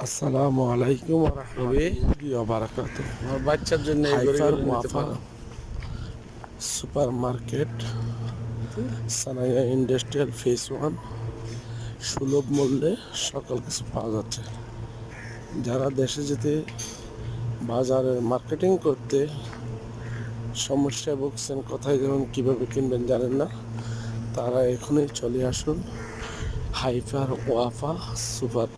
আসসালামু আলাইকুম ওয়া রবি, রাহমাতুল্লাহি ওয়া বারাকাতুহু। আমার বাচ্চার জন্য এই হাইফার ঘড়িগুলো নিতে ওয়াফা পারো। সুপার মার্কেট, সানাইয়া ইন্ডাস্ট্রিয়াল ফেস 1, সুলভ মূল্যে সকল কিছু পাওয়া যাচ্ছে। যারা দেশে যেতে বাজারে মার্কেটিং করতে সমস্যায় ভুগছেন, কোথায় যাবেন, কীভাবে কিনবেন জানেন না, তারা এখনই চলে আসুন হাইফার ওয়াফা সুপার